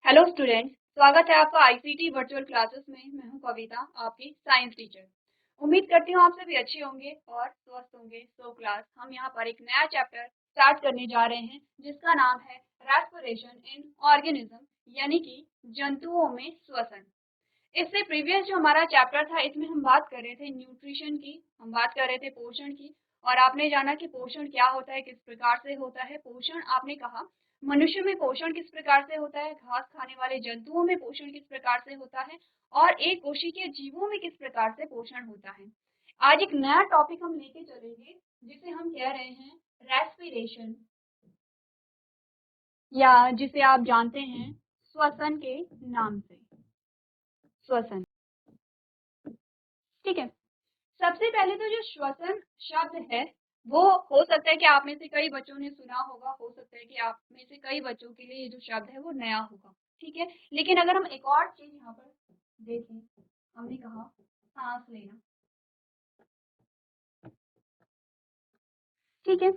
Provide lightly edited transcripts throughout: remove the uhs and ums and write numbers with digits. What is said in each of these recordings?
Hello students, स्वागत है आपका आईसीटी वर्चुअल क्लासेस में। मैं हूं कविता, आपकी साइंस टीचर। उम्मीद करती हूं आप सभी अच्छे होंगे और स्वस्थ होंगे। सो क्लास हम यहां पर एक नया चैप्टर स्टार्ट करने जा रहे हैं जिसका नाम है रेस्पिरेशन इन ऑर्गेनिज्म, यानी कि जंतुओं में श्वसन। इससे प्रीवियस जो हमारा चैप्टर था इसमें हम बात कर रहे थे न्यूट्रिशन की, हम बात कर रहे थे पोषण की। और आपने जाना कि पोषण क्या होता है, किस प्रकार से होता है पोषण। आपने कहा मनुष्य में पोषण किस प्रकार से होता है, घास खाने वाले जंतुओं में पोषण किस प्रकार से होता है, और एक कोशिकीय जीवों में किस प्रकार से पोषण होता है। आज एक नया टॉपिक हम लेके चलेंगे जिसे हम कह रहे हैं रेस्पिरेशन, या जिसे आप जानते हैं श्वसन के नाम से, श्वसन। ठीक है, सबसे पहले तो जो श्वसन शब्द है वो हो सकता है कि आप में से कई बच्चों ने सुना होगा, हो सकता है कि आप में से कई बच्चों के लिए ये जो शब्द है वो नया होगा। ठीक है, लेकिन अगर हम एक और चीज यहाँ पर देखें, हमने कहा सांस लेना। ठीक है,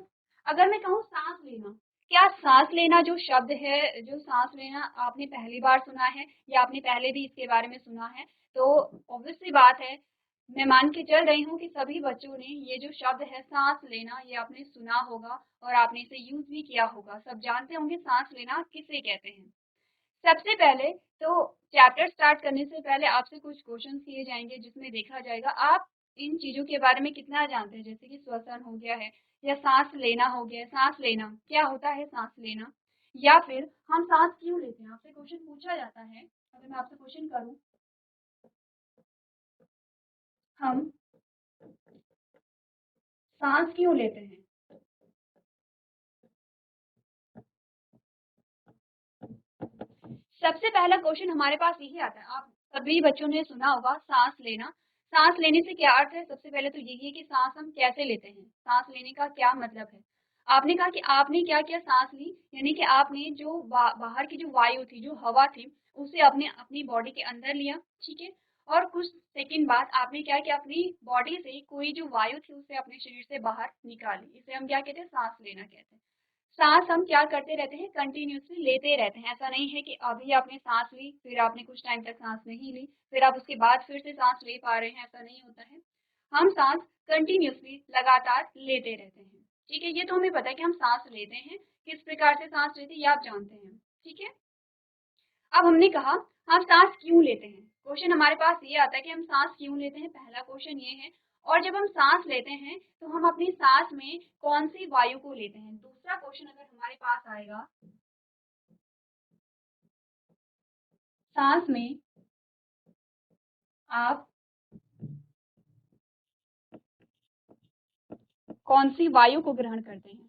अगर मैं कहूँ सांस लेना, क्या सांस लेना जो शब्द है, जो सांस लेना आपने पहली बार सुना है या आपने पहले भी इसके बारे में सुना है? तो ऑब्वियस सी बात है, मैं मान के चल रही हूँ कि सभी बच्चों ने ये जो शब्द है सांस लेना, ये आपने सुना होगा और आपने इसे यूज भी किया होगा। सब जानते होंगे सांस लेना किसे कहते हैं। सबसे पहले तो चैप्टर स्टार्ट करने से पहले आपसे कुछ क्वेश्चंस किए जाएंगे जिसमें देखा जाएगा आप इन चीजों के बारे में कितना जानते हैं। जैसे कि श्वसन हो गया है, या सांस लेना हो गया है। सांस लेना क्या होता है, सांस लेना, या फिर हम सांस क्यों लेते हैं, आपसे क्वेश्चन पूछा जाता है। अगर मैं आपसे क्वेश्चन करूं, हम सांस क्यों लेते हैं, सबसे पहला क्वेश्चन हमारे पास यही आता है। आप सभी बच्चों ने सुना होगा सांस लेना। सांस लेने से क्या अर्थ है, सबसे पहले तो यही है कि सांस हम कैसे लेते हैं, सांस लेने का क्या मतलब है। आपने कहा कि आपने क्या किया, सांस ली, यानी कि आपने जो बाहर की जो वायु थी, जो हवा थी, उसे अपने अपनी बॉडी के अंदर लिया। ठीक है, और कुछ सेकंड बाद आपने क्या किया, अपनी बॉडी से कोई जो वायु थी उसे अपने शरीर से बाहर निकाली। इसे हम क्या कहते हैं, सांस लेना कहते हैं। सांस हम क्या करते रहते हैं, कंटिन्यूसली लेते रहते हैं। ऐसा नहीं है कि अभी आपने सांस ली फिर आपने कुछ टाइम तक सांस नहीं ली फिर आप उसके बाद फिर से सांस ले पा रहे हैं, ऐसा नहीं होता है। हम सांस कंटिन्यूसली लगातार लेते रहते हैं। ठीक है, ये तो हमें पता है कि हम सांस लेते हैं, किस प्रकार से सांस लेते हैं ये आप जानते हैं। ठीक है, अब हमने कहा हम सांस क्यों लेते हैं। क्वेश्चन हमारे पास ये आता है कि हम सांस क्यों लेते हैं, पहला क्वेश्चन ये है। और जब हम सांस लेते हैं तो हम अपनी सांस में कौन सी वायु को लेते हैं। दूसरा क्वेश्चन अगर हमारे पास आएगा, सांस में आप कौन सी वायु को ग्रहण करते हैं।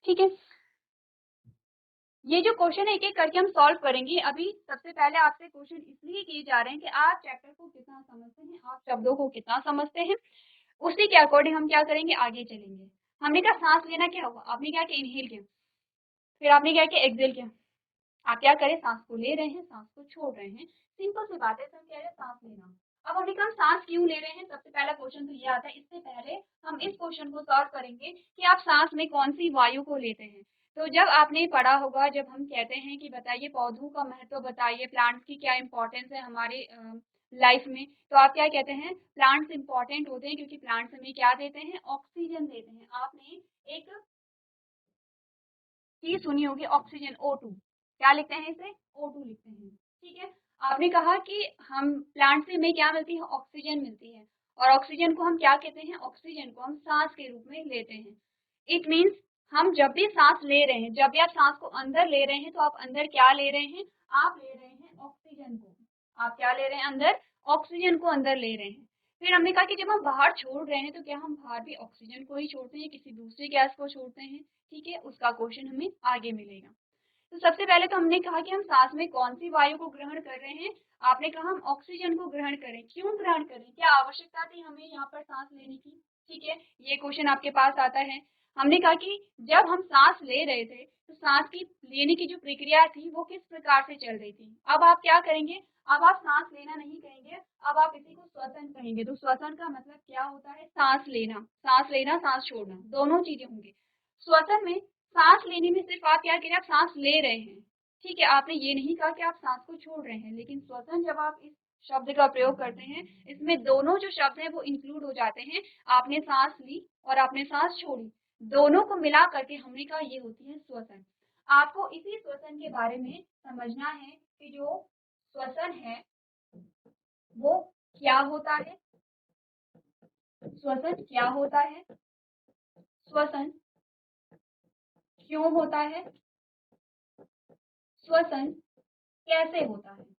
ठीक है, ये जो क्वेश्चन है एक एक करके हम सॉल्व करेंगे। अभी सबसे पहले आपसे क्वेश्चन इसलिए किए जा रहे हैं कि आप चैप्टर को कितना समझते हैं, आप शब्दों को कितना समझते हैं, उसी के अकॉर्डिंग हम क्या करेंगे, आगे चलेंगे। हमने कहा सांस लेना क्या हुआ, आपने क्या किया, इनहेल किया, फिर आपने क्या किया, एक्सेल किया। आप क्या करें, सांस को ले रहे हैं, सांस को छोड़ रहे हैं, सिंपल सी बात है। हम कह रहे हैं सांस लेना। अब हमने कहा सांस क्यों ले रहे हैं, सबसे पहला क्वेश्चन तो ये आता है। इससे पहले हम इस क्वेश्चन को सॉल्व करेंगे कि आप सांस में कौन सी वायु को लेते हैं। तो जब आपने पढ़ा होगा, जब हम कहते हैं कि बताइए पौधों का महत्व, बताइए प्लांट्स की क्या इंपॉर्टेंस है हमारे लाइफ में, तो आप क्या कहते हैं, प्लांट्स इंपॉर्टेंट होते हैं क्योंकि प्लांट्स हमें क्या देते हैं, ऑक्सीजन देते हैं। आपने एक चीज सुनी होगी, ऑक्सीजन, O2। क्या लिखते हैं इसे, O2 लिखते हैं। ठीक है, आपने कहा कि हम प्लांट से हमें क्या मिलती है, ऑक्सीजन मिलती है। और ऑक्सीजन को हम क्या कहते हैं, ऑक्सीजन को हम सांस के रूप में लेते हैं। इट मीन्स हम जब भी सांस ले रहे हैं, जब भी आप सांस को अंदर ले रहे हैं तो आप अंदर क्या ले रहे हैं, आप ले रहे हैं ऑक्सीजन को। आप क्या ले रहे हैं, अंदर ऑक्सीजन को अंदर ले रहे हैं। फिर हमने कहा कि जब हम बाहर छोड़ रहे हैं तो क्या हम बाहर भी ऑक्सीजन को ही छोड़ते हैं, किसी दूसरी गैस को छोड़ते हैं। ठीक है, उसका क्वेश्चन हमें आगे मिलेगा। तो सबसे पहले तो हमने कहा कि हम सांस में कौन सी वायु को ग्रहण कर रहे हैं। आपने कहा हम ऑक्सीजन को ग्रहण करें, क्यों ग्रहण करें, क्या आवश्यकता थी हमें यहाँ पर सांस लेने की। ठीक है, ये क्वेश्चन आपके पास आता है। हमने कहा कि जब हम सांस ले रहे थे तो सांस की लेने की जो प्रक्रिया थी वो किस प्रकार से चल रही थी। अब आप क्या करेंगे, अब आप सांस लेना नहीं कहेंगे, अब आप इसी को श्वसन कहेंगे। तो श्वसन का मतलब क्या होता है? सांस लेना, सांस लेना, सांस छोड़ना, दोनों चीजें होंगी। श्वसन में सांस लेने में सिर्फ आप क्या कह रहे हैं? आप सांस ले रहे हैं, ठीक है, आपने ये नहीं कहा कि आप सांस को छोड़ रहे हैं। लेकिन श्वसन जब आप इस शब्द का प्रयोग करते हैं, इसमें दोनों जो शब्द हैं वो इंक्लूड हो जाते हैं। आपने सांस ली और आपने सांस छोड़ी, दोनों को मिला करके हमने कहा ये होती है श्वसन। आपको इसी श्वसन के बारे में समझना है कि जो श्वसन है वो क्या होता है, श्वसन क्या होता है, श्वसन क्यों होता है, श्वसन कैसे होता है।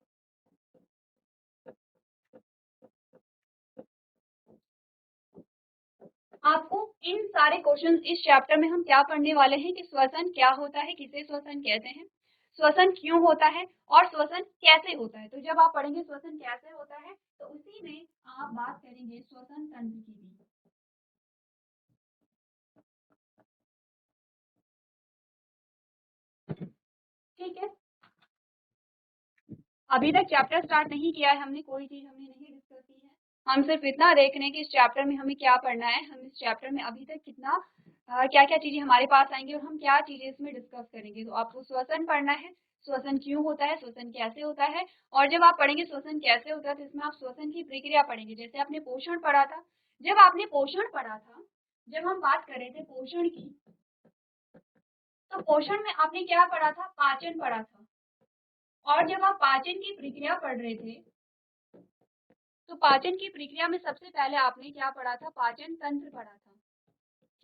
आपको इन सारे क्वेश्चंस इस चैप्टर में हम क्या पढ़ने वाले हैं कि श्वसन क्या होता है, किसे श्वसन कहते हैं, श्वसन क्यों होता है और श्वसन कैसे होता है। तो जब आप पढ़ेंगे श्वसन कैसे होता है तो उसी में आप बात करेंगे श्वसन तंत्र की भी। ठीक है, अभी तक चैप्टर स्टार्ट नहीं किया है हमने, कोई चीज हमने नहीं डिस्कस की है। हम सिर्फ इतना देख रहे हैं कि इस चैप्टर में हमें क्या पढ़ना है, हम इस चैप्टर में अभी तक कितना क्या क्या चीजें हमारे पास आएंगी और हम क्या चीजें इसमें डिस्कस करेंगे। तो आपको श्वसन पढ़ना है, श्वसन क्यों होता है, श्वसन कैसे होता है। और जब आप पढ़ेंगे श्वसन कैसे होता है तो इसमें आप श्वसन की प्रक्रिया पढ़ेंगे। जैसे आपने पोषण पढ़ा था, जब आपने पोषण पढ़ा था, जब हम बात कर रहे थे पोषण की, तो पोषण में आपने क्या पढ़ा था? पाचन पढ़ा था। और जब आप पाचन की प्रक्रिया पढ़ रहे थे तो पाचन की प्रक्रिया में सबसे पहले आपने क्या पढ़ा था? पाचन तंत्र पढ़ा था,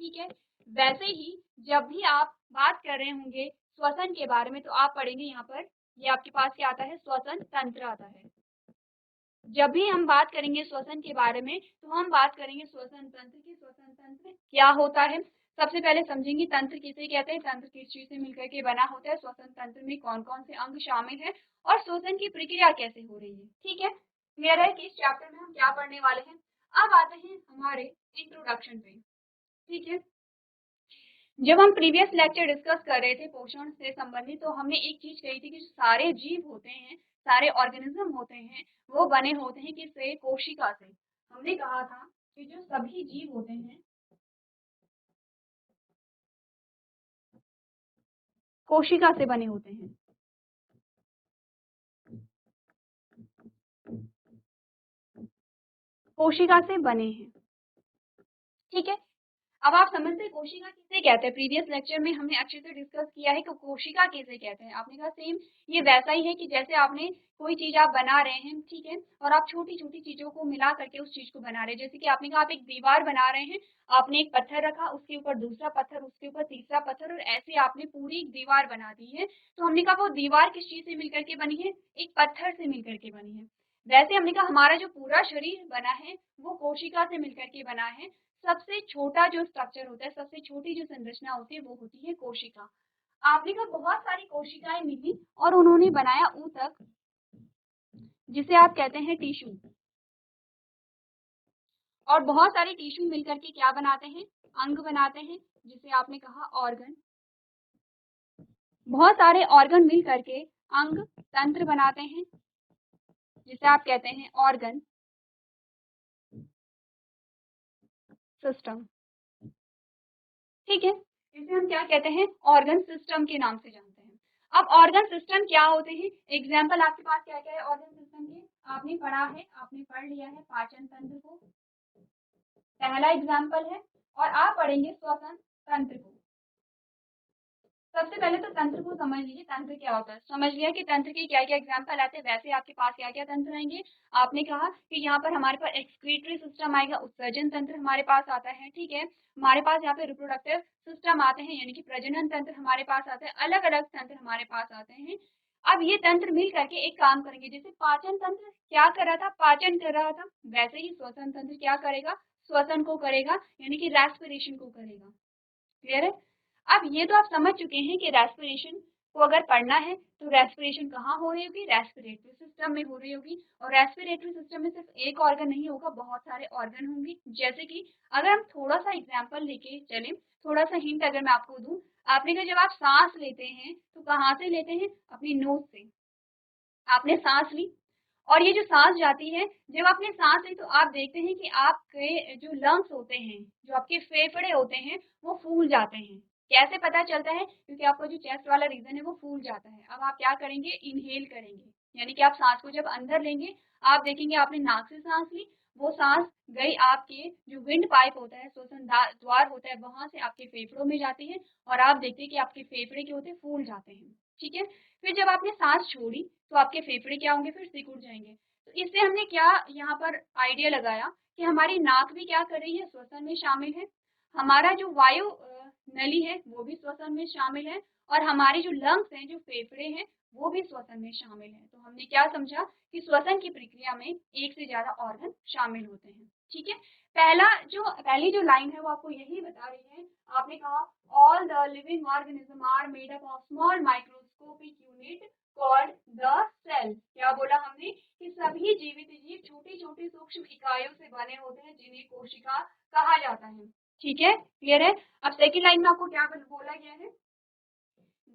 ठीक है। वैसे ही जब भी आप बात कर रहे होंगे श्वसन के बारे में तो आप पढ़ेंगे यहाँ पर, ये आपके पास क्या आता है? श्वसन तंत्र आता है। जब भी हम बात करेंगे श्वसन के बारे में तो हम बात करेंगे श्वसन तंत्र की। श्वसन तंत्र क्या होता है सबसे पहले समझेंगे, तंत्र किसे कहते हैं, तंत्र किस चीज से मिलकर के बना होता है, श्वसन तंत्र में कौन कौन से अंग शामिल है और श्वसन की प्रक्रिया कैसे हो रही है। ठीक है, क्लियर है कि इस चैप्टर में हम क्या पढ़ने वाले हैं। अब आते हैं हमारे इंट्रोडक्शन पे। ठीक है, जब हम प्रीवियस लेक्चर डिस्कस कर रहे थे पोषण से संबंधित तो हमने एक चीज कही थी कि सारे जीव होते हैं, सारे ऑर्गेनिज्म होते हैं, वो बने होते हैं किससे? कोशिका से। हमने कहा था कि जो सभी जीव होते हैं कोशिका से बने होते हैं। कोशिका से बने हैं, ठीक है। अब आप समझते हैं कोशिका किसे कहते हैं। प्रीवियस लेक्चर में हमने अच्छे से डिस्कस किया है कि कोशिका किसे कहते हैं। आपने कहा सेम ये वैसा ही है कि जैसे आपने कोई चीज आप बना रहे हैं, ठीक है, और आप छोटी छोटी चीजों को मिला करके उस चीज को बना रहे हैं। जैसे कि आपने कहा आप एक दीवार बना रहे हैं, आपने एक पत्थर रखा, उसके ऊपर दूसरा पत्थर, उसके ऊपर तीसरा पत्थर, और ऐसे आपने पूरी एक दीवार बना दी है। तो हमने कहा वो दीवार किस चीज से मिलकर के बनी है? एक पत्थर से मिलकर के बनी है। वैसे हमने कहा हमारा जो पूरा शरीर बना है वो कोशिका से मिलकर के बना है। सबसे छोटा जो स्ट्रक्चर होता है, सबसे छोटी जो संरचना होती है वो होती है कोशिका। आपने कहा बहुत सारी कोशिकाएं मिली और उन्होंने बनाया ऊतक, जिसे आप कहते हैं टिश्यू। और बहुत सारे टिश्यू मिलकर के क्या बनाते हैं? अंग बनाते हैं, जिसे आपने कहा ऑर्गन। बहुत सारे ऑर्गन मिल करके अंग तंत्र बनाते हैं, जिसे आप कहते हैं ऑर्गन सिस्टम। ठीक है, इसे हम क्या कहते हैं? ऑर्गन सिस्टम के नाम से जानते हैं। अब ऑर्गन सिस्टम क्या होते हैं? एग्जाम्पल आपके पास क्या क्या है ऑर्गन सिस्टम के? आपने पढ़ा है, आपने पढ़ लिया है पाचन तंत्र को, पहला एग्जाम्पल है। और आप पढ़ेंगे श्वसन तंत्र को। सबसे पहले तो तंत्र को समझ लीजिए, तंत्र क्या होता है। समझ लिया कि तंत्र के क्या क्या एग्जाम्पल आते हैं, वैसे आपके पास क्या क्या तंत्र आएंगे। आपने कहा कि यहाँ पर हमारे पास एक्सक्रीटरी सिस्टम आएगा, उत्सर्जन तंत्र हमारे पास आता है, ठीक है। हमारे पास यहाँ पे रिप्रोडक्टिव सिस्टम आते हैं, यानी कि प्रजनन तंत्र हमारे पास आते हैं, अलग अलग तंत्र हमारे पास आते हैं। अब ये तंत्र मिल करके एक काम करेंगे। जैसे पाचन तंत्र क्या कर रहा था? पाचन कर रहा था। वैसे ही श्वसन तंत्र क्या करेगा? श्वसन को करेगा, यानी कि रेस्पिरेशन को करेगा। क्लियर है? अब ये तो आप समझ चुके हैं कि रेस्पिरेशन को अगर पढ़ना है तो रेस्पिरेशन कहाँ हो रही होगी? रेस्पिरेटरी सिस्टम में हो रही होगी। और रेस्पिरेटरी सिस्टम में सिर्फ एक ऑर्गन नहीं होगा, बहुत सारे ऑर्गन होंगे। जैसे कि अगर हम थोड़ा सा एग्जांपल लेके चलें, थोड़ा सा हिंट अगर मैं आपको दूं, आपने कहा जब आप सांस लेते हैं तो कहाँ से लेते हैं? अपनी नोज से। आपने सांस ली और ये जो सांस जाती है, जब आपने सांस ली तो आप देखते हैं कि आपके जो लंग्स होते हैं, जो आपके फेफड़े होते हैं, वो फूल जाते हैं। कैसे पता चलता है? क्योंकि आपका जो चेस्ट वाला रीजन है वो फूल जाता है। अब आप क्या करेंगे? इनहेल करेंगे, यानी कि आप सांस को जब अंदर लेंगे, आप देखेंगे आपने नाक से सांस ली, वो सांस गई आपके जो विंड पाइप होता है, श्वसन द्वार होता है, वहां से आपके फेफड़ों में जाती है और आप देखते हैं कि आपके फेफड़े के होते हैं फूल जाते हैं। ठीक है। फिर जब आपने सांस छोड़ी तो आपके फेफड़े क्या होंगे? फिर सिकुड़ जाएंगे। तो इससे हमने क्या यहाँ पर आइडिया लगाया कि हमारी नाक भी क्या कर रही है? श्वसन में शामिल है। हमारा जो वायु नली है वो भी श्वसन में शामिल है, और हमारे जो लंग्स हैं, जो फेफड़े हैं, वो भी श्वसन में शामिल है। तो हमने क्या समझा कि श्वसन की प्रक्रिया में एक से ज्यादा ऑर्गन शामिल होते हैं। ठीक है। पहली जो लाइन है वो आपको यही बता रही है। आपने कहा all the living organism are made up of small microscopic unit called the cell. क्या बोला हमने? कि सभी जीवित जीव छोटी छोटी सूक्ष्म इकाइयों से बने होते हैं, जिन्हें कोशिका कहा जाता है। ठीक है, क्लियर है? अब सेकेंड लाइन में आपको क्या बोला गया है?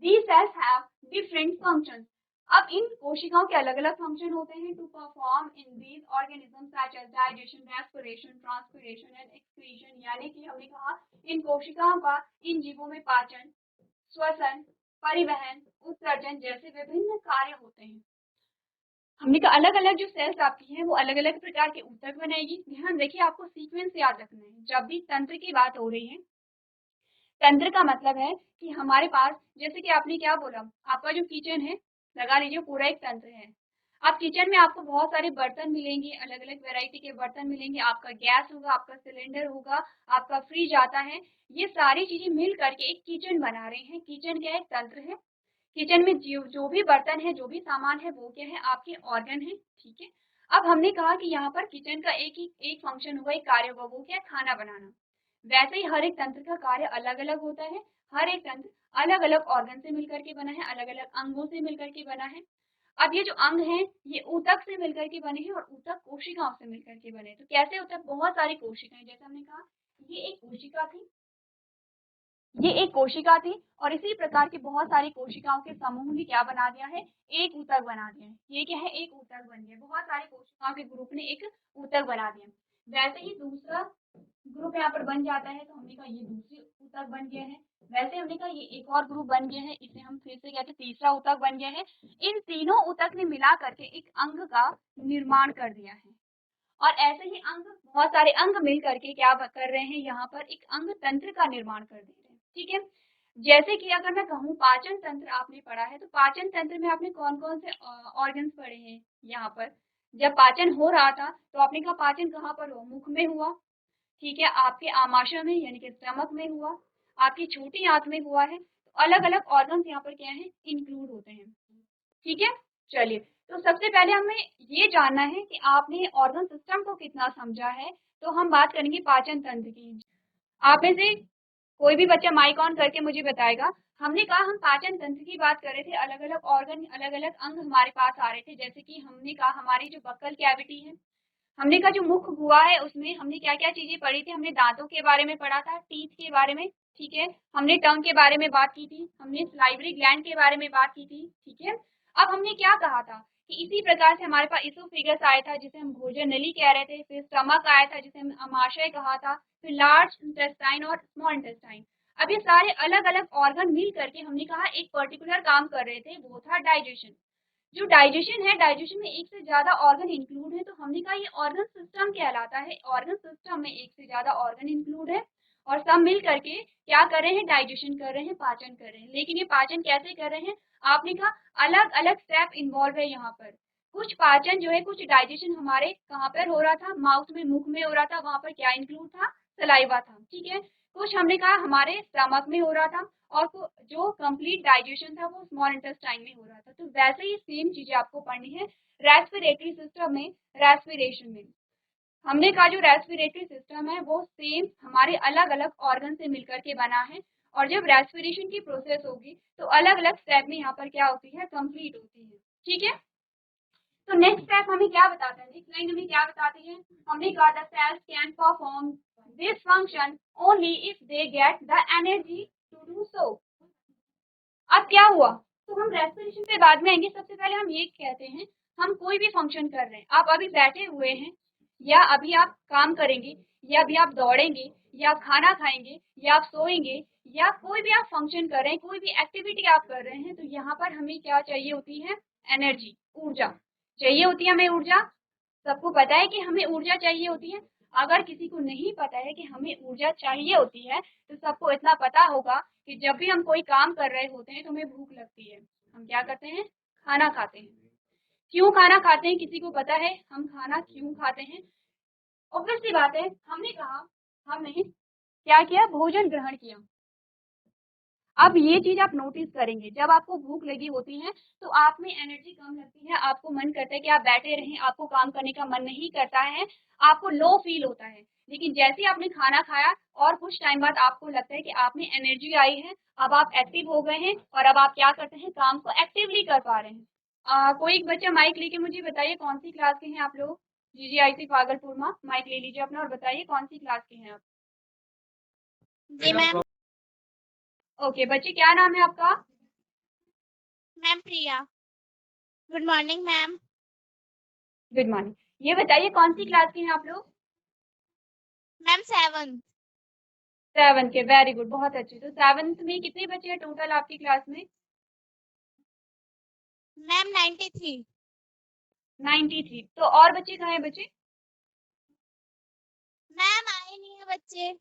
These cells have different functions. अब इन कोशिकाओं के अलग अलग फंक्शन होते हैं to perform in these organism such as digestion, respiration, transpiration and excretion. यानी कि हमने कहा इन कोशिकाओं का इन जीवों में पाचन, श्वसन, परिवहन, उत्सर्जन जैसे विभिन्न कार्य होते हैं। हमने कहा अलग अलग जो सेल्स आपकी हैं वो अलग अलग प्रकार के ऊतक बनाएगी। ध्यान देखिए, आपको सीक्वेंस याद रखना है। जब भी तंत्र की बात हो रही है, तंत्र का मतलब है कि हमारे पास, जैसे कि आपने क्या बोला, आपका जो किचन है, लगा लीजिए पूरा एक तंत्र है। अब किचन में आपको बहुत सारे बर्तन मिलेंगे, अलग अलग वैरायटी के बर्तन मिलेंगे, आपका गैस होगा, आपका सिलेंडर होगा, आपका फ्रिज आता है। ये सारी चीजें मिल करके एक किचन बना रहे हैं। किचन क्या है? एक तंत्र है। किचन में जो भी बर्तन है, जो भी सामान है, वो क्या है? आपके ऑर्गन है। ठीक है। अब हमने कहा कि यहाँ पर किचन का एक फंक्शन होगा, एक कार्य होगा, वो क्या है? खाना बनाना। वैसे ही हर एक तंत्र का कार्य अलग अलग होता है। हर एक तंत्र अलग अलग ऑर्गन से मिलकर के बना है, अलग अलग अंगों से मिलकर के बना है। अब ये जो अंग हैं, ये ऊतक से मिलकर के बने हैं और ऊतक कोशिकाओं से मिलकर के बने। तो कैसे ऊतक? बहुत सारी कोशिकाएं, जैसे हमने कहा ये एक कोशिका थी, ये एक कोशिका थी, और इसी प्रकार की बहुत सारी कोशिकाओं के समूह ने क्या बना दिया है? एक ऊतक बना दिया है। ये क्या है? एक ऊतक बन गया। बहुत सारी कोशिकाओं के ग्रुप ने एक ऊतक बना दिया। वैसे ही दूसरा ग्रुप यहाँ पर बन जाता है, तो हमने कहा ये दूसरी ऊतक बन गया है। वैसे हमने कहा ये एक और ग्रुप बन गया है, इसे हम फिर से कहते हैं तीसरा ऊतक बन गया है। इन तीनों ऊतक ने मिला करके एक अंग का निर्माण कर दिया है। और ऐसे ही अंग, बहुत सारे अंग मिल करके क्या कर रहे हैं? यहाँ पर एक अंग तंत्र का निर्माण कर दे रहे हैं। ठीक है। जैसे कि अगर मैं कहूँ पाचन तंत्र आपने पढ़ा है, तो पाचन तंत्र में आपने कौन कौन से ऑर्गन्स पढ़े हैं? यहाँ पर जब पाचन हो रहा था तो आपने कहा पाचन कहाँ पर हो? मुख में हुआ। ठीक है। आपके आमाशय में यानी कि स्टमक में हुआ, आपकी छोटी आंत में हुआ है। तो अलग अलग ऑर्गन्स यहाँ पर क्या है? इंक्लूड होते हैं। ठीक है। चलिए, तो सबसे पहले हमें ये जानना है कि आपने ऑर्गन सिस्टम को कितना समझा है। तो हम बात करेंगे पाचन तंत्र की। आप में से कोई भी बच्चा माइक ऑन करके मुझे बताएगा। हमने कहा हम पाचन तंत्र की बात कर रहे थे, अलग अलग ऑर्गन, अलग अलग अंग हमारे पास आ रहे थे। जैसे कि हमने कहा हमारी जो बक्कल कैविटी है, हमने कहा जो मुख हुआ है, उसमें हमने क्या क्या चीजें पढ़ी थी? हमने दांतों के बारे में पढ़ा था, टीथ के बारे में। ठीक है। हमने टंग के बारे में बात की थी, हमने सलाइवरी ग्लैंड के बारे में बात की थी। ठीक है। अब हमने क्या कहा था कि इसी प्रकार से हमारे पास इसोफेगस आया था, जिसे हम भोजन नली कह रहे थे, फिर स्टमक आया था जिसे हम अमाशय कहा था, फिर लार्ज इंटेस्टाइन और स्मॉल इंटेस्टाइन। अब ये सारे अलग अलग ऑर्गन मिल करके हमने कहा एक पर्टिकुलर काम कर रहे थे, वो था डाइजेशन। जो डाइजेशन है, डाइजेशन में एक से ज्यादा ऑर्गन इंक्लूड है, तो हमने कहा ये ऑर्गन सिस्टम कहलाता है। ऑर्गन सिस्टम में एक से ज्यादा ऑर्गन इंक्लूड है और सब मिल करके क्या कर रहे हैं? डाइजेशन कर रहे हैं, पाचन कर रहे हैं। लेकिन ये पाचन कैसे कर रहे हैं? आपने कहा अलग अलग स्टेप इन्वॉल्व है यहाँ पर। कुछ पाचन जो है, कुछ डाइजेशन हमारे कहाँ पर हो रहा था? माउथ में, मुख में हो रहा था। वहां पर क्या इंक्लूड था? सलाइवा था। ठीक है। कुछ हमने कहा हमारे स्टमक में हो रहा था, और जो कंप्लीट डाइजेशन था वो स्मॉल इंटेस्टाइन में हो रहा था। तो वैसे ही सेम चीजें आपको पढ़नी है रेस्पिरेटरी सिस्टम में, रेस्पिरेशन में। हमने कहा जो रेस्पिरेटरी सिस्टम है वो सेम हमारे अलग अलग ऑर्गन से मिलकर के बना है, और जब रेस्पिरेशन की प्रोसेस होगी तो अलग अलग स्टेप में यहाँ पर क्या होती है? कंप्लीट होती है। ठीक है। तो नेक्स्ट स्टेप हमें क्या बताता है? नेक्स्ट लाइन हमें क्या बताती है? हमने कहा the cells can perform this function only if they get the energy to do so. अब क्या हुआ? तो हम रेस्पिरेशन पे बाद में आएंगे। सबसे पहले हम ये कहते हैं, हम कोई भी फंक्शन कर रहे हैं, आप अभी बैठे हुए हैं या अभी आप काम करेंगे या अभी आप दौड़ेंगे या आप खाना खाएंगे या आप सोएंगे या कोई भी आप फंक्शन कर रहे हैं, कोई भी एक्टिविटी आप कर रहे हैं, तो यहाँ पर हमें क्या चाहिए होती है? एनर्जी, ऊर्जा चाहिए होती है हमें। ऊर्जा सबको पता है कि हमें ऊर्जा चाहिए होती है। अगर किसी को नहीं पता है कि हमें ऊर्जा चाहिए होती है, तो सबको इतना पता होगा कि जब भी हम कोई काम कर रहे होते हैं तो हमें भूख लगती है, हम क्या करते हैं? खाना खाते हैं। क्यों खाना खाते हैं, किसी को पता है हम खाना क्यों खाते हैं? ऑब्वियस सी बात है, हमने कहा, हमने क्या किया? भोजन ग्रहण किया। अब ये चीज आप नोटिस करेंगे, जब आपको भूख लगी होती है तो आप में एनर्जी कम लगती है, आपको मन करता है कि आप बैठे रहें, आपको काम करने का मन नहीं करता है, आपको लो फील होता है। लेकिन जैसे ही आपने खाना खाया और कुछ टाइम बाद आपको लगता है कि आप में एनर्जी आई है, अब आप एक्टिव हो गए हैं और अब आप क्या करते हैं? काम को एक्टिवली कर पा रहे हैं। कोई एक बच्चा माइक लेके मुझे बताइए कौन सी क्लास के हैं आप लोग? जीजीआईसी भागलपुर में माइक ले लीजिए अपना और बताइए कौन सी क्लास के हैं आप? जी मैम। ओके बच्चे, क्या नाम है आपका? Ma'am Priya. Good morning ma'am. Good morning. ये बताइए कौन सी क्लास के हैं आप लोग? Ma'am 7th। 7 के, वेरी गुड, बहुत अच्छे। तो 7th में कितने बच्चे हैं टोटल आपकी क्लास में? मैम 93। 93। तो और बच्चे कहाँ हैं बच्चे? मैम आए नहीं है बच्चे।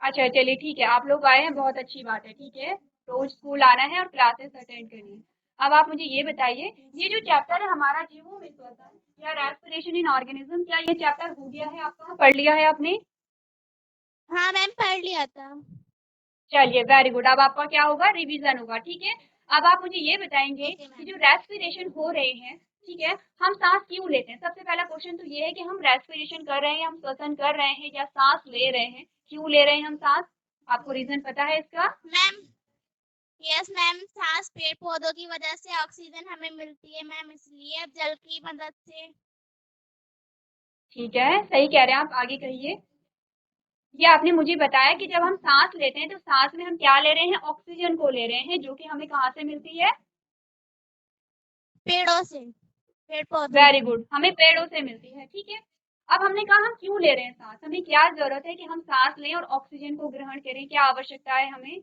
अच्छा चलिए ठीक है, आप लोग आए हैं, बहुत अच्छी बात है। ठीक है, रोज स्कूल आना है और क्लासेस अटेंड करनी है। अब आप मुझे ये बताइए, ये जो चैप्टर है हमारा जीवों में श्वसन या रेस्पिरेशन इन ऑर्गेनिज्म, क्या ये चैप्टर हो गया है आपका? पढ़ लिया है आपने? हाँ मैम पढ़ लिया था। चलिए वेरी गुड, अब आपका क्या होगा? रिवीजन होगा। ठीक है, अब आप मुझे ये बताएंगे ओके कि मैम। जो रेस्पिरेशन हो रहे हैं, ठीक है, हम सांस क्यों लेते हैं? सबसे पहला क्वेश्चन तो ये है कि हम रेस्पिरेशन कर रहे हैं, हम श्वसन कर रहे हैं या सांस ले रहे हैं, क्यों ले रहे हैं हम सांस? आपको रीजन पता है इसका? मैम यस मैम, सांस पेड़ पौधों की वजह से ऑक्सीजन हमें मिलती है मैम, इसलिए अब जल की मदद से। ठीक है, सही कह रहे हैं आप, आगे कहिए। ये आपने मुझे बताया कि जब हम सांस लेते हैं तो सांस में हम क्या ले रहे हैं? ऑक्सीजन को ले रहे हैं, जो कि हमें कहाँ से मिलती है? पेड़ों से, पेड़ पौधों वेरी से। गुड, हमें पेड़ों से मिलती है। ठीक है, अब हमने कहा हम क्यों ले रहे हैं सांस, हमें क्या जरूरत है कि हम सांस लें और ऑक्सीजन को ग्रहण करें, क्या आवश्यकता है हमें?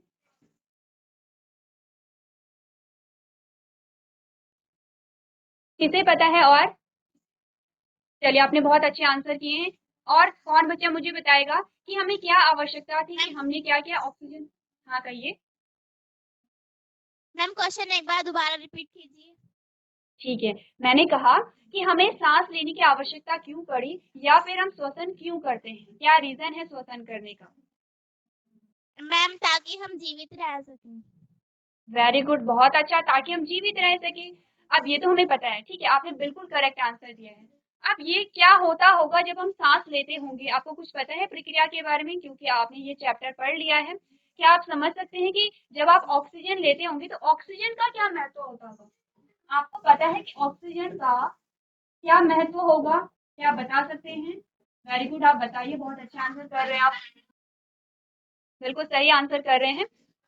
किसे पता है? और चलिए, आपने बहुत अच्छे आंसर किए हैं। और कौन बच्चा मुझे बताएगा कि हमें क्या आवश्यकता थी कि मैम हमने क्या किया? ऑक्सीजन। हाँ कहिए। मैम क्वेश्चन एक बार दोबारा रिपीट कीजिए। ठीक है, मैंने कहा कि हमें सांस लेने की आवश्यकता क्यों पड़ी या फिर हम श्वसन क्यों करते हैं, क्या रीजन है श्वसन करने का? मैम ताकि हम जीवित रह सकें। वेरी गुड, बहुत अच्छा, ताकि हम जीवित रह सके। अब ये तो हमें पता है। ठीक है, आपने बिल्कुल करेक्ट आंसर दिया है। अब ये क्या होता होगा जब हम सांस लेते होंगे, आपको कुछ पता है प्रक्रिया के बारे में? क्योंकि आपने ये चैप्टर पढ़ लिया है, क्या आप समझ सकते हैं कि जब आप ऑक्सीजन लेते होंगे तो ऑक्सीजन का क्या महत्व होता होगा? आपको पता है कि ऑक्सीजन का क्या महत्व होगा? क्या आप बता सकते हैं? वेरी गुड, आप बताइए, बहुत अच्छा आंसर कर रहे हैं आप, बिल्कुल सही आंसर कर रहे हैं।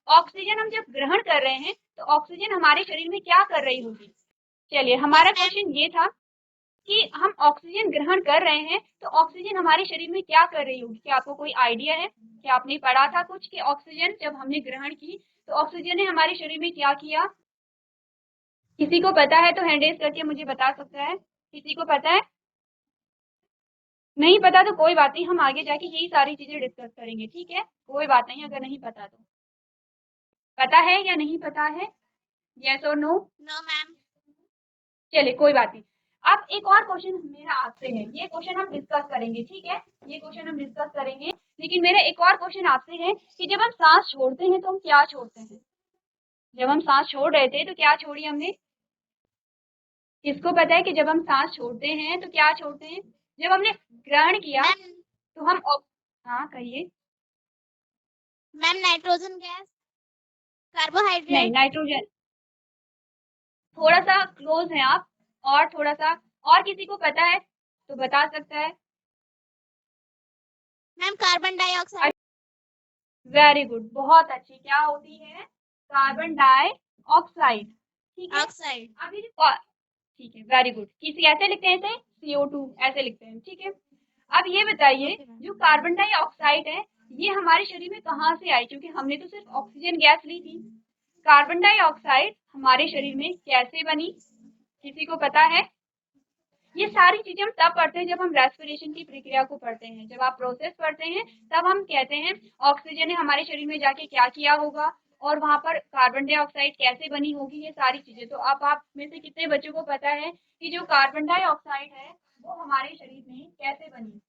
ऑक्सीजन हम जब ग्रहण कर रहे हैं तो ऑक्सीजन हमारे शरीर में क्या कर रही होगी? चलिए, यस हमारा मैम। क्वेश्चन ये था कि हम ऑक्सीजन ग्रहण कर रहे हैं तो ऑक्सीजन हमारे शरीर में क्या कर रही होगी? क्या आपको कोई आइडिया है? क्या आपने पढ़ा था कुछ कि ऑक्सीजन जब हमने ग्रहण की तो ऑक्सीजन ने हमारे शरीर में क्या किया? किसी को पता है तो हैंड रेज करके मुझे बता सकता है। किसी को पता है? नहीं पता तो कोई बात नहीं, हम आगे जाके यही सारी चीजें डिस्कस करेंगे। ठीक है, कोई बात नहीं अगर नहीं पता तो। पता है या नहीं पता है? यस और नो? No ma'am. चलिए कोई बात नहीं। अब एक और क्वेश्चन मेरा आपसे है, ये क्वेश्चन हम डिस्कस करेंगे। ठीक है, ये क्वेश्चन हम डिस्कस करेंगे, लेकिन मेरा एक और क्वेश्चन आपसे है कि जब हम सांस छोड़ते हैं तो हम क्या छोड़ते हैं? जब हम सांस छोड़ रहे थे तो क्या छोड़ी हमने? किसको पता है कि जब हम सांस छोड़ते हैं तो क्या छोड़ते हैं? जब हमने ग्रहण किया मैम तो हाँ कहिए। मैम नाइट्रोजन गैस, नहीं, कार्बोहाइड्रेट। नाइट्रोजन। थोड़ा सा क्लोज है आप, और थोड़ा सा। और किसी को पता है तो बता सकता है। Ma'am carbon dioxide. Very good, बहुत अच्छी, क्या होती है? Carbon dioxide. ठीक है, ऑक्साइड। अभी ठीक है, वेरी गुड। किसी ऐसे लिखते हैं, ऐसे CO2 ऐसे लिखते हैं, ठीक है। अब ये बताइए, ओके मैम। जो कार्बन डाइऑक्साइड है ये हमारे शरीर में कहाँ से आई, क्योंकि हमने तो सिर्फ ऑक्सीजन गैस ली थी। कार्बन डाइऑक्साइड हमारे शरीर में कैसे बनी, किसी को पता है? ये सारी चीजें हम तब पढ़ते हैं जब हम रेस्पिरेशन की प्रक्रिया को पढ़ते हैं। जब आप प्रोसेस पढ़ते हैं तब हम कहते हैं ऑक्सीजन ने हमारे शरीर में जाके क्या किया होगा और वहां पर कार्बन डाइऑक्साइड कैसे बनी होगी, ये सारी चीजें। तो अब आप में से कितने बच्चों को पता है कि जो कार्बन डाइऑक्साइड है वो हमारे शरीर में कैसे बनी?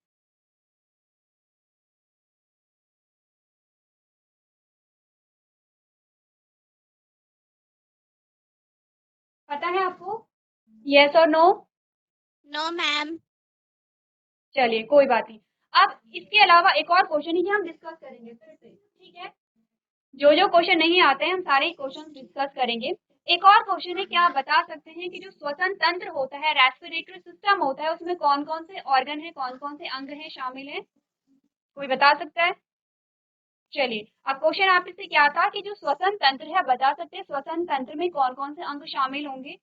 पता है आपको? यस और नो? No ma'am. चलिए कोई बात नहीं। अब इसके अलावा एक और क्वेश्चन ही हम डिस्कस करेंगे फिर से, ठीक है। जो जो क्वेश्चन नहीं आते हैं हम सारे क्वेश्चन डिस्कस करेंगे। एक और क्वेश्चन है, क्या आप बता सकते हैं कि जो श्वसन तंत्र होता है, रेस्पिरेटरी सिस्टम होता है, उसमें कौन कौन से ऑर्गन है, कौन कौन से अंग हैं शामिल हैं? कोई बता सकता है? चलिए, अब क्वेश्चन आपसे क्या था कि जो श्वसन तंत्र है, बता सकते हैं श्वसन तंत्र में कौन कौन से अंग शामिल होंगे?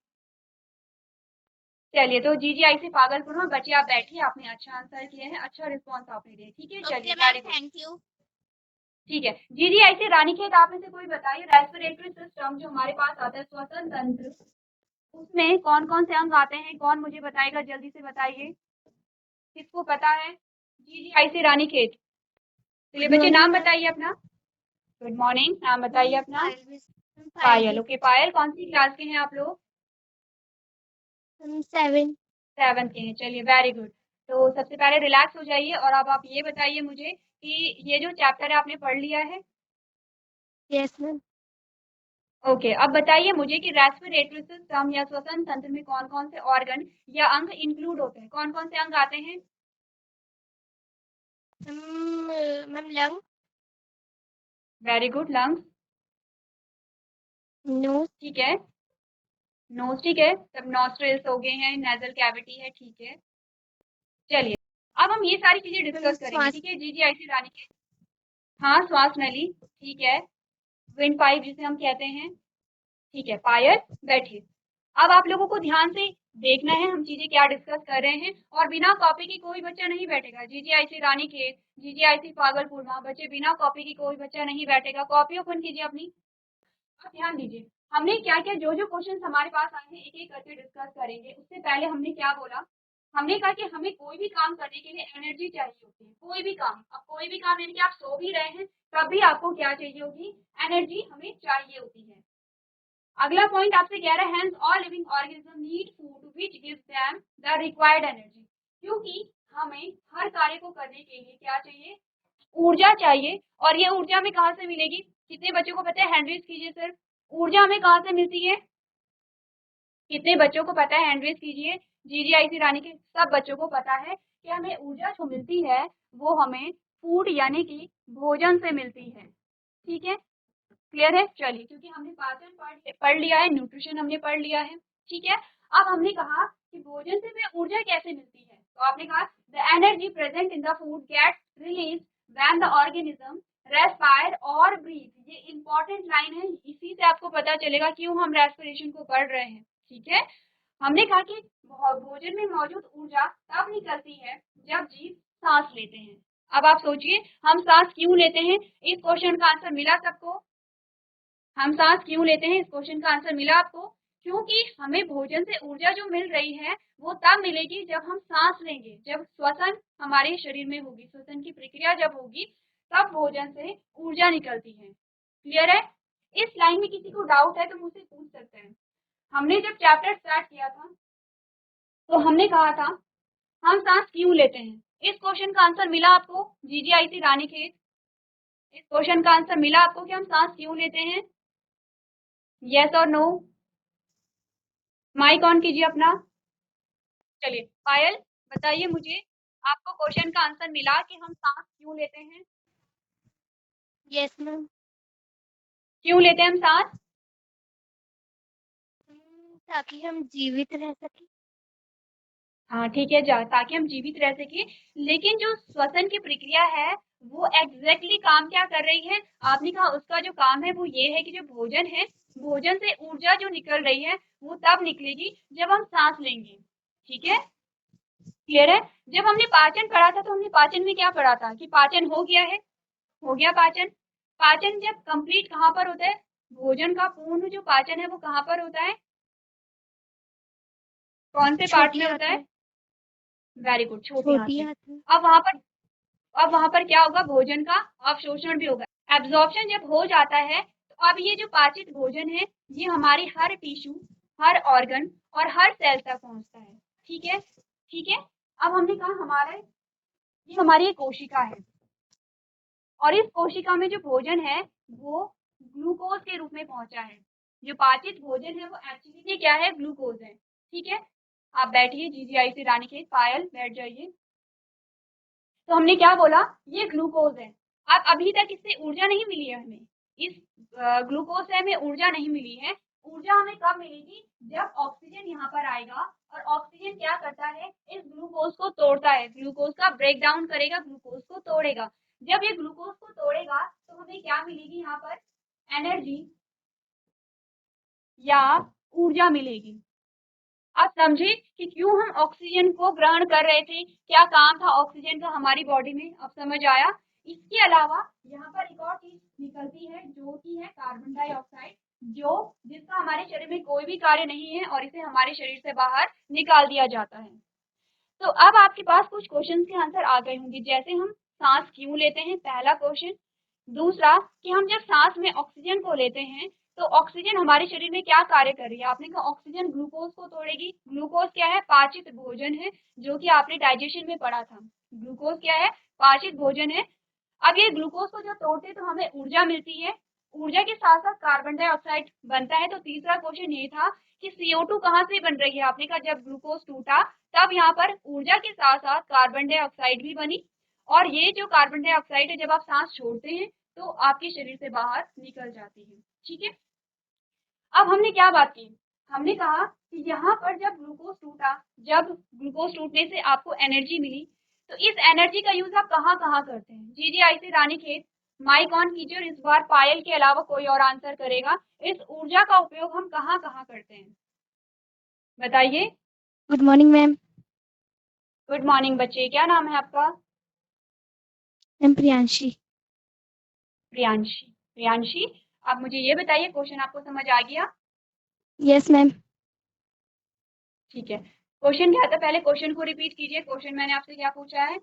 चलिए, तो GGI से पागलपुर में बच्चे आप बैठिए, आपने अच्छा आंसर किया है, अच्छा रिस्पॉन्स आपने दिया, ठीक है। चलिए okay ma'am, very good. Thank you. ठीक है, GGI से रानीखेत आप में से कोई बताइए, रेस्पिरेटरी सिस्टम जो हमारे पास आता है, श्वसन तंत्र, उसमें कौन कौन से अंग आते हैं? कौन मुझे बताएगा, जल्दी से बताइए, किसको पता है? GGI से रानीखेत। चलिए गुड बच्चे, मॉर्निंग नाम मैम। बताइए अपना। गुड मॉर्निंग, नाम बताइए अपना। पायल मैम, पायल पायल, जी। ओके। पायल, कौन सी क्लास के हैं आप लोग? हम 7। 7th के हैं, चलिए वेरी गुड। तो सबसे पहले रिलैक्स हो जाइए और अब आप ये बताइए मुझे कि ये जो चैप्टर है आपने पढ़ लिया है? Yes ma'am. ओके, अब बताइए मुझे कि रेस्पिरेटरी सिस्टम या श्वसन तंत्र में कौन कौन से ऑर्गन या अंग इंक्लूड होते हैं, कौन कौन से अंग आते हैं? Ma'am lung, very good, lungs, nose, ठीक है। नोज, ठीक है, तब नॉस्ट्रिल्स हो गए हैं, नेजल कैविटी है, ठीक है। चलिए, अब हम ये सारी चीजें मैम डिस्कस करेंगे, श्वास। ठीक है। GGIC रानी के, हाँ, श्वास नली, ठीक है। विंड पाइप जिसे हम कहते हैं, ठीक है। पायल, बैठिए। अब आप लोगों को ध्यान से देखना है हम चीजें क्या डिस्कस कर रहे हैं, और बिना कॉपी की कोई बच्चा नहीं बैठेगा। GGIC रानी के, GGIC पागलपुर, वहाँ बच्चे बिना कॉपी की कोई बच्चा नहीं बैठेगा। कॉपी ओपन कीजिए अपनी। अब ध्यान दीजिए, हमने क्या क्या जो जो क्वेश्चन हमारे पास आए हैं एक एक करके डिस्कस करेंगे। उससे पहले हमने क्या बोला? हमने कहा कि हमें कोई भी काम करने के लिए एनर्जी चाहिए होती है, कोई भी काम। अब कोई भी काम यानी कि आप सो भी रहे हैं तब भी आपको क्या चाहिए होगी? एनर्जी हमें चाहिए होती है। अगला पॉइंट आपसे कह रहा है, hence all living organism need food which gives them the required energy. क्योंकि हमें हर कार्य को करने के लिए क्या चाहिए? ऊर्जा चाहिए। और ये ऊर्जा हमें कहाँ से मिलेगी? कितने बच्चों को पता है? हैंड रेज कीजिए सर। ऊर्जा हमें कहाँ से मिलती है? कितने बच्चों को पता है? हैंड रेज कीजिए। GGIC रानी के सब बच्चों को पता है कि हमें ऊर्जा जो मिलती है वो हमें फूड यानी कि भोजन से मिलती है, ठीक है। क्लियर है? चलिए, क्योंकि हमने पाचन पढ़ लिया है, न्यूट्रिशन हमने पढ़ लिया है, ठीक है। अब हमने कहा कि भोजन से हमें ऊर्जा कैसे मिलती है, तो आपने कहा the energy present in the food gets release when the organism respire और ब्रीथ। ये इंपॉर्टेंट लाइन है, इसी से आपको पता चलेगा क्यों हम रेस्पिरेशन को पढ़ रहे हैं, ठीक है। हमने कहा कि भोजन में मौजूद ऊर्जा तब निकलती है जब जीव सांस लेते हैं। अब आप सोचिए, हम सांस क्यों लेते हैं? इस क्वेश्चन का आंसर मिला सबको? हम सांस क्यों लेते हैं, इस क्वेश्चन का आंसर मिला आपको? क्योंकि हमें भोजन से ऊर्जा जो मिल रही है वो तब मिलेगी जब हम सांस लेंगे, जब श्वसन हमारे शरीर में होगी, श्वसन की प्रक्रिया जब होगी तब भोजन से ऊर्जा निकलती है। क्लियर है? इस लाइन में किसी को डाउट है तो मुझसे पूछ सकते हैं। हमने जब चैप्टर स्टार्ट किया था तो हमने कहा था हम सांस क्यों लेते हैं। इस क्वेश्चन का आंसर मिला आपको? GGIC रानीखेत, इस क्वेश्चन का आंसर मिला आपको कि हम सांस क्यों लेते हैं? यस और नो? माइक ऑन कीजिए अपना। चलिए पायल, बताइए मुझे, आपको क्वेश्चन का आंसर मिला कि हम सांस क्यों लेते हैं? Yes ma'am. क्यों लेते हैं हम सांस? ताकि हम जीवित रह सके। हाँ ठीक है, जा ताकि हम जीवित रह सके। लेकिन जो श्वसन की प्रक्रिया है वो एग्जैक्टली काम क्या कर रही है? आपने कहा उसका जो काम है वो ये है कि जो भोजन है, भोजन से ऊर्जा जो निकल रही है वो तब निकलेगी जब हम सांस लेंगे। ठीक है, क्लियर है? जब हमने पाचन पढ़ा था तो हमने पाचन में क्या पढ़ा था कि पाचन हो गया है, हो गया पाचन। पाचन जब कंप्लीट कहाँ पर होता है? भोजन का पूर्ण जो पाचन है वो कहाँ पर होता है? कौन से पार्ट छोटी में होता आंत है? में। वेरी गुड, छोटी आंत छोटी में। आंत में। अब वहां पर अब वहां पर क्या होगा? भोजन का अवशोषण भी होगा। एब्जॉर्प्शन जब हो जाता है तो अब ये जो पाचित भोजन है ये हमारी हर टिश्यू, हर ऑर्गन और हर सेल तक पहुंचता है। ठीक है, ठीक है। अब हमने कहा हमारा ये हमारी एक कोशिका है और इस कोशिका में जो भोजन है वो ग्लूकोज के रूप में पहुंचा है। जो पाचित भोजन है वो एक्चुअली में क्या है? ग्लूकोज है। ठीक है, आप बैठिए, जीजीआई से रानीखेत, पायल बैठ जाइए। तो हमने क्या बोला? ये ग्लूकोज है। अब अभी तक इससे ऊर्जा नहीं मिली है हमें, इस ग्लूकोज से हमें ऊर्जा नहीं मिली है। ऊर्जा हमें कब मिलेगी? जब ऑक्सीजन यहाँ पर आएगा और ऑक्सीजन क्या करता है? इस ग्लूकोज को तोड़ता है, ग्लूकोज का ब्रेक डाउन करेगा, ग्लूकोज को तोड़ेगा। जब ये ग्लूकोज को तोड़ेगा तो हमें क्या मिलेगी? यहाँ पर एनर्जी या ऊर्जा मिलेगी। आप समझे कि क्यों हम ऑक्सीजन को ग्रहण कर रहे थे, क्या काम था ऑक्सीजन का हमारी बॉडी में? अब समझ आया? इसके अलावा यहाँ पर एक और चीज निकलती है जो कि है कार्बन डाइऑक्साइड, जो जिसका हमारे शरीर में कोई भी कार्य नहीं है और इसे हमारे शरीर से बाहर निकाल दिया जाता है। तो अब आपके पास कुछ क्वेश्चंस के आंसर आ गए होंगे, जैसे हम सांस क्यों लेते हैं, पहला क्वेश्चन। दूसरा कि हम जब सांस में ऑक्सीजन को लेते हैं तो ऑक्सीजन हमारे शरीर में क्या कार्य कर रही है? आपने कहा ऑक्सीजन ग्लूकोज को तोड़ेगी। ग्लूकोज क्या है? पाचित भोजन है, जो कि आपने डाइजेशन में पढ़ा था। ग्लूकोज क्या है? पाचित भोजन है। अब ये ग्लूकोज को जब तोड़ते तो हमें ऊर्जा मिलती है, ऊर्जा के साथ साथ कार्बन डाइऑक्साइड बनता है। तो तीसरा क्वेश्चन ये था कि CO2 कहाँ से बन रही है? आपने कहा जब ग्लूकोज टूटा तब यहाँ पर ऊर्जा के साथ साथ कार्बन डाइऑक्साइड भी बनी, और ये जो कार्बन डाइऑक्साइड है जब आप सांस छोड़ते हैं तो आपके शरीर से बाहर निकल जाती है। ठीक है, अब हमने क्या बात की? हमने कहा कि यहाँ पर जब ग्लूकोज टूटा, जब ग्लूकोज टूटने से आपको एनर्जी मिली, तो इस एनर्जी का यूज आप कहाँ कहाँ करते हैं? जीजीआई से रानीखेत, माइक ऑन कीजिए और इस बार पायल के अलावा कोई और आंसर करेगा। इस ऊर्जा का उपयोग हम कहाँ कहाँ करते हैं? बताइए। Good morning ma'am. Good morning बच्चे, क्या नाम है आपका? मैम प्रियांशी। प्रियांशी। प्रियांशी, आप मुझे ये बताइए, क्वेश्चन आपको समझ आ गया? Yes ma'am. ठीक है, क्वेश्चन क्या था? पहले क्वेश्चन को रिपीट कीजिए। क्वेश्चन मैंने आपसे क्या पूछा है?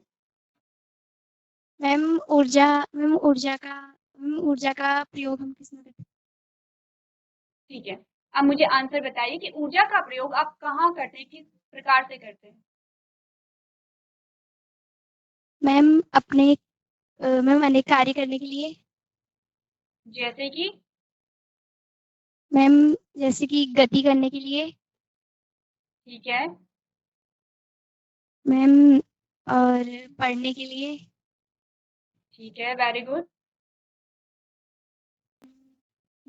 मैम ऊर्जा का प्रयोग हम किस में करते हैं? ठीक है, अब मुझे आंसर बताइए कि ऊर्जा का प्रयोग आप कहाँ करते हैं, किस प्रकार से करते हैं? मैम मैम अनेक कार्य करने के लिए। जैसे कि? मैम जैसे कि गति करने के लिए। ठीक है, मैम और पढ़ने के लिए। ठीक है, वेरी गुड।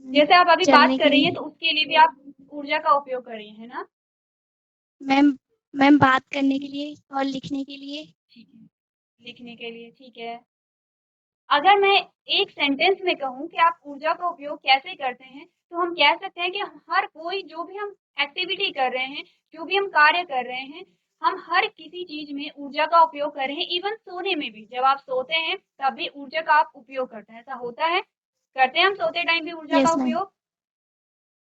जैसे आप अभी बात चलने कर के रही हैं लिए। तो उसके लिए भी आप ऊर्जा का उपयोग कर रही हैं, है ना? मैम मैम बात करने के लिए और लिखने के लिए। ठीक है, लिखने के लिए, ठीक है। अगर मैं एक सेंटेंस में कहूँ कि आप ऊर्जा का उपयोग कैसे करते हैं, तो हम कह सकते हैं कि हर कोई जो भी हम एक्टिविटी कर रहे हैं, जो भी हम कार्य कर रहे हैं, हम हर किसी चीज में ऊर्जा का उपयोग कर रहे हैं। इवन सोने में भी, जब आप सोते हैं तब भी ऊर्जा का आप उपयोग करते हैं। ऐसा होता है? करते हैं हम सोते टाइम भी ऊर्जा का यस मैम। उपयोग?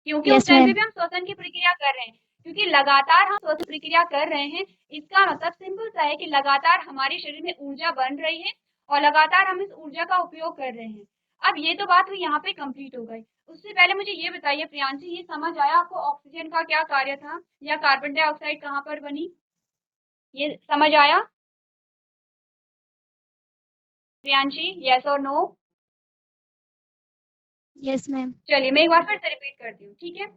क्योंकि उस यस टाइम पे मैम। भी हम श्वसन की प्रक्रिया कर रहे हैं। क्योंकि लगातार हम श्वसन प्रक्रिया कर रहे हैं, इसका मतलब सिंपल सा है कि लगातार हमारे शरीर में ऊर्जा बन रही है और लगातार हम इस ऊर्जा का उपयोग कर रहे हैं। अब ये तो बात हुई यहाँ पे कंप्लीट हो गई। उससे पहले मुझे ये बताइए प्रियांशी, ये समझ आया आपको ऑक्सीजन का क्या कार्य था या कार्बन डाइऑक्साइड कहाँ पर बनी? ये समझ आया प्रियांशी? यस और नो? Yes ma'am. चलिए मैं एक बार फिर से रिपीट करती हूँ, ठीक है?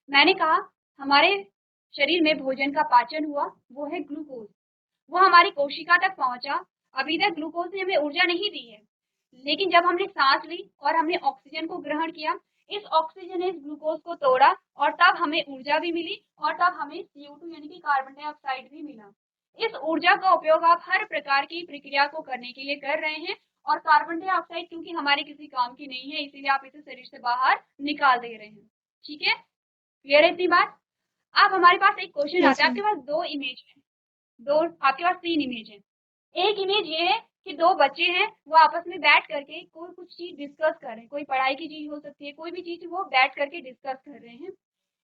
मैंने कहा हमारे शरीर में भोजन का पाचन हुआ, वो है ग्लूकोज, वो हमारी कोशिका तक पहुंचा। अभी तक ग्लूकोज ने हमें ऊर्जा नहीं दी है, लेकिन जब हमने सांस ली और हमने ऑक्सीजन को ग्रहण किया, इस ऑक्सीजन ने इस ग्लूकोज को तोड़ा और तब हमें ऊर्जा भी मिली और तब हमें CO2 यानी कि कार्बन डाइऑक्साइड भी मिला। इस ऊर्जा का उपयोग आप हर प्रकार की प्रक्रिया को करने के लिए कर रहे हैं और कार्बन डाइऑक्साइड क्योंकि हमारे किसी काम की नहीं है इसीलिए आप इसे शरीर से बाहर निकाल दे रहे हैं। ठीक है, क्लियर है इतनी बात? अब हमारे पास एक क्वेश्चन आता यस है, मैम। आपके पास दो इमेज है, दो आपके पास तीन इमेज है। एक इमेज ये है कि दो बच्चे हैं वो आपस में बैठ करके कोई कुछ चीज डिस्कस कर रहे हैं, कोई पढ़ाई की चीज हो सकती है, कोई भी चीज वो बैठ करके डिस्कस कर रहे हैं।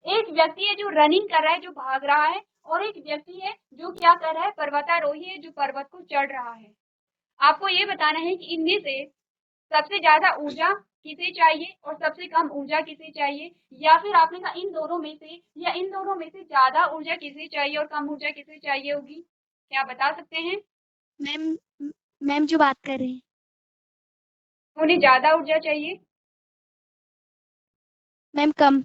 एक व्यक्ति है जो रनिंग कर रहा है, जो भाग रहा है, और एक व्यक्ति है जो क्या कर रहा है, पर्वतारोही है जो पर्वत को चढ़ रहा है। आपको ये बताना है कि इनमें से सबसे ज्यादा ऊर्जा किसे चाहिए और सबसे कम ऊर्जा किसे चाहिए, या फिर आपने कहा इन दोनों में से या इन दोनों में से ज्यादा ऊर्जा किसे चाहिए और कम ऊर्जा किसे चाहिए होगी, क्या बता सकते हैं? मैम मैम जो बात कर रहे हैं। उन्हें ज्यादा ऊर्जा चाहिए, मैम कम।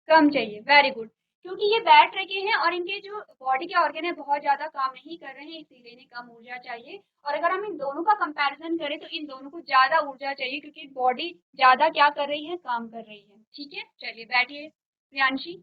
कम चाहिए, वेरी गुड। क्योंकि ये बैठ रखे हैं और इनके जो बॉडी के ऑर्गन है बहुत ज्यादा काम नहीं कर रहे हैं इसीलिए इन्हें कम ऊर्जा चाहिए। और अगर हम इन दोनों का कंपैरिजन करें तो इन दोनों को ज्यादा ऊर्जा चाहिए क्योंकि बॉडी ज्यादा क्या कर रही है, काम कर रही है। ठीक है, चलिए बैठिए प्रियांशी।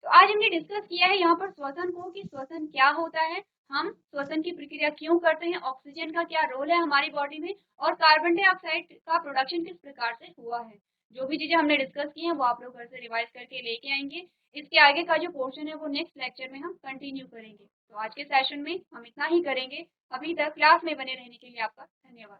तो आज हमने डिस्कस किया है यहाँ पर श्वसन को, कि श्वसन क्या होता है, हम श्वसन की प्रक्रिया क्यों करते हैं, ऑक्सीजन का क्या रोल है हमारी बॉडी में, और कार्बन डाइऑक्साइड का प्रोडक्शन किस प्रकार से हुआ है। जो भी चीजें हमने डिस्कस की हैं वो आप लोग घर से रिवाइज करके लेके आएंगे। इसके आगे का जो पोर्शन है वो नेक्स्ट लेक्चर में हम कंटिन्यू करेंगे। तो आज के सेशन में हम इतना ही करेंगे। अभी तक क्लास में बने रहने के लिए आपका धन्यवाद।